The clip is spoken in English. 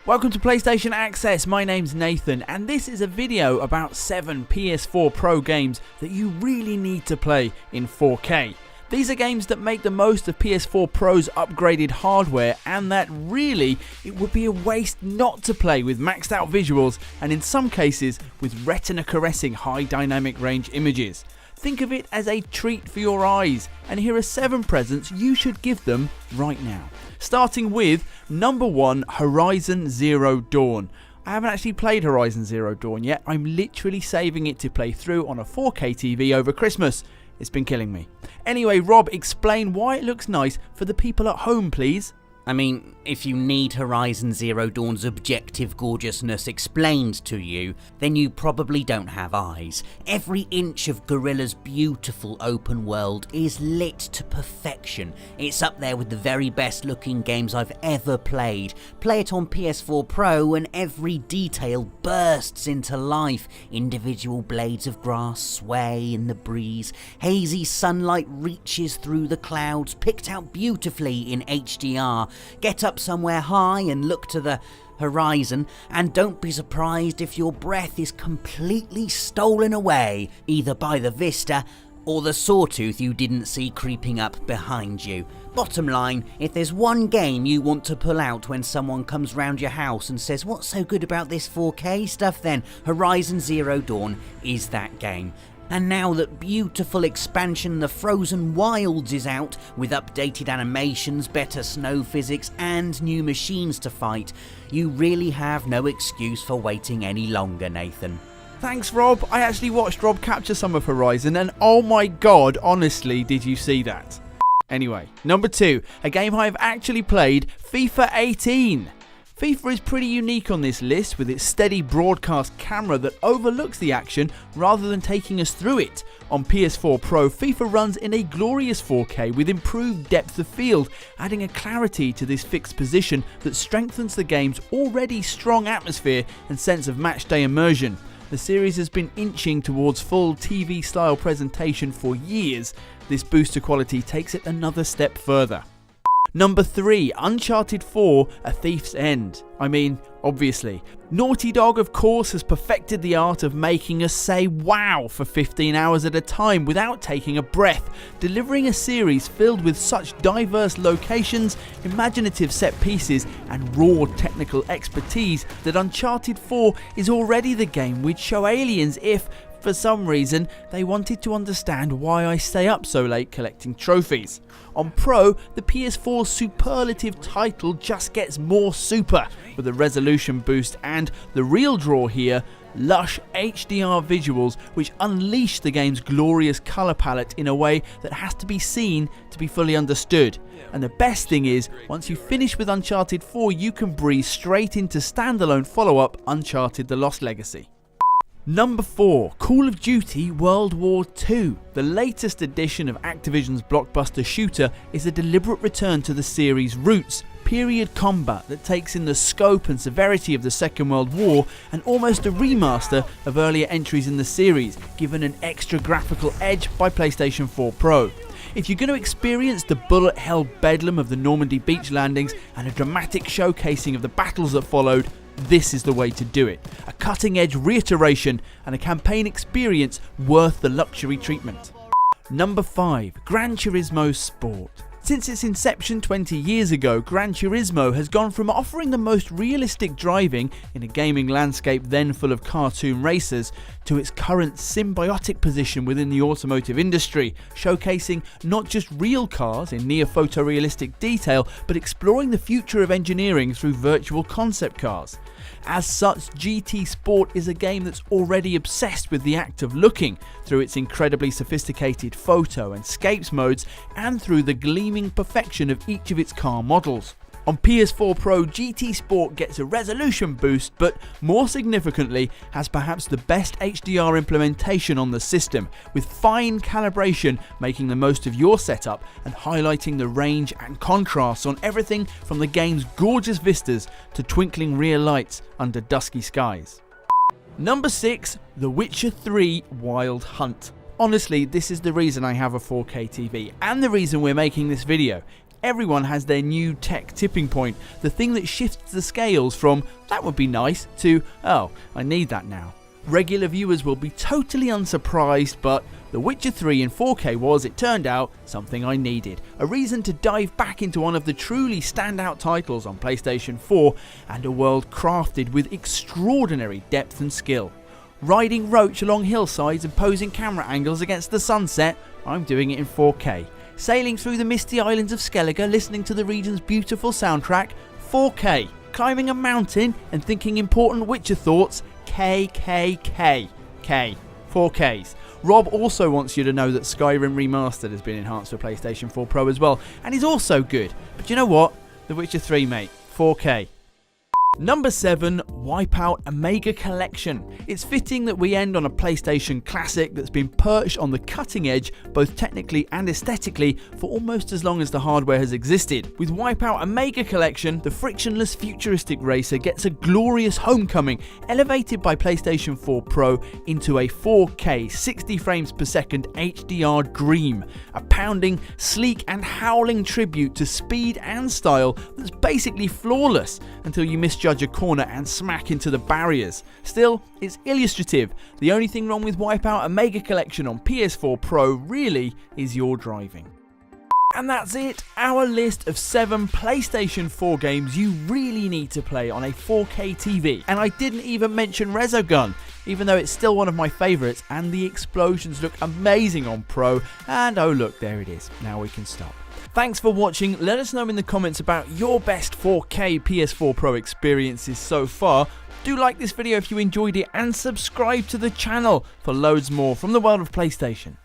Welcome to PlayStation Access, my name's Nathan and this is a video about 7 PS4 Pro games that you really need to play in 4K. These are games that make the most of PS4 Pro's upgraded hardware and that really it would be a waste not to play with maxed out visuals and in some cases with retina caressing high dynamic range images. Think of it as a treat for your eyes, and here are 7 presents you should give them right now. Starting with number 1, Horizon Zero Dawn. I haven't actually played Horizon Zero Dawn yet, I'm literally saving it to play through on a 4K TV over Christmas. It's been killing me. Anyway, Rob, explain why it looks nice for the people at home, please. I mean, if you need Horizon Zero Dawn's objective gorgeousness explained to you, then you probably don't have eyes. Every inch of Guerrilla's beautiful open world is lit to perfection. It's up there with the very best looking games I've ever played. Play it on PS4 Pro and every detail bursts into life. Individual blades of grass sway in the breeze. Hazy sunlight reaches through the clouds, picked out beautifully in HDR. Get up somewhere high and look to the horizon, and don't be surprised if your breath is completely stolen away, either by the vista or the sawtooth you didn't see creeping up behind you. Bottom line, if there's one game you want to pull out when someone comes round your house and says, "What's so good about this 4K stuff then?" Horizon Zero Dawn is that game. And now that beautiful expansion The Frozen Wilds is out, with updated animations, better snow physics and new machines to fight, you really have no excuse for waiting any longer, Nathan. Thanks, Rob. I actually watched Rob capture some of Horizon and oh my god, honestly, did you see that? Anyway, number 2, a game I've actually played, FIFA 18. FIFA is pretty unique on this list with its steady broadcast camera that overlooks the action rather than taking us through it. On PS4 Pro, FIFA runs in a glorious 4K with improved depth of field, adding a clarity to this fixed position that strengthens the game's already strong atmosphere and sense of matchday immersion. The series has been inching towards full TV style presentation for years. This boost to quality takes it another step further. Number 3, Uncharted 4, A Thief's End. I mean, obviously. Naughty Dog, of course, has perfected the art of making us say wow for 15 hours at a time without taking a breath, delivering a series filled with such diverse locations, imaginative set pieces and raw technical expertise that Uncharted 4 is already the game we'd show aliens if, for some reason, they wanted to understand why I stay up so late collecting trophies. On Pro, the PS4's superlative title just gets more super, with a resolution boost and, the real draw here, lush HDR visuals which unleash the game's glorious colour palette in a way that has to be seen to be fully understood. And the best thing is, once you finish with Uncharted 4, you can breeze straight into standalone follow-up Uncharted: The Lost Legacy. Number 4, Call of Duty World War II. The latest edition of Activision's blockbuster shooter is a deliberate return to the series' roots, period combat that takes in the scope and severity of the Second World War and almost a remaster of earlier entries in the series, given an extra graphical edge by PlayStation 4 Pro. If you're going to experience the bullet-hell bedlam of the Normandy beach landings and a dramatic showcasing of the battles that followed, this is the way to do it. A cutting-edge reiteration and a campaign experience worth the luxury treatment. Number 5, Gran Turismo Sport. Since its inception 20 years ago, Gran Turismo has gone from offering the most realistic driving in a gaming landscape then full of cartoon racers to its current symbiotic position within the automotive industry, showcasing not just real cars in near photorealistic detail, but exploring the future of engineering through virtual concept cars. As such, GT Sport is a game that's already obsessed with the act of looking, through its incredibly sophisticated photo and scapes modes, and through the gleaming perfection of each of its car models. On PS4 Pro, GT Sport gets a resolution boost, but more significantly has perhaps the best HDR implementation on the system, with fine calibration making the most of your setup and highlighting the range and contrasts on everything from the game's gorgeous vistas to twinkling rear lights under dusky skies. Number 6, The Witcher 3 Wild Hunt. Honestly, this is the reason I have a 4K TV and the reason we're making this video. everyone has their new tech tipping point, the thing that shifts the scales from, that would be nice, to, oh, I need that now. Regular viewers will be totally unsurprised, but The Witcher 3 in 4K was, it turned out, something I needed. A reason to dive back into one of the truly standout titles on PlayStation 4, and a world crafted with extraordinary depth and skill. Riding Roach along hillsides and posing camera angles against the sunset, I'm doing it in 4K. Sailing through the misty islands of Skellige, listening to the region's beautiful soundtrack, 4K. Climbing a mountain and thinking important Witcher thoughts, KKK. 4Ks. Rob also wants you to know that Skyrim Remastered has been enhanced for PlayStation 4 Pro as well, and is also good. But you know what? The Witcher 3, mate. 4K. Number 7, Wipeout Omega Collection. It's fitting that we end on a PlayStation classic that's been perched on the cutting edge, both technically and aesthetically, for almost as long as the hardware has existed. With Wipeout Omega Collection, the frictionless futuristic racer gets a glorious homecoming, elevated by PlayStation 4 Pro into a 4K 60 frames per second HDR dream. A pounding, sleek and howling tribute to speed and style that's basically flawless until you misjudge a corner and smack into the barriers. Still, it's illustrative. The only thing wrong with Wipeout Omega Collection on PS4 Pro really is your driving. And that's it, our list of 7 PlayStation 4 games you really need to play on a 4K TV. And I didn't even mention Resogun, even though it's still one of my favourites, and the explosions look amazing on Pro, and oh look, there it is, now we can stop. Thanks for watching. Let us know in the comments about your best 4K PS4 Pro experiences so far. Do like this video if you enjoyed it, and subscribe to the channel for loads more from the world of PlayStation.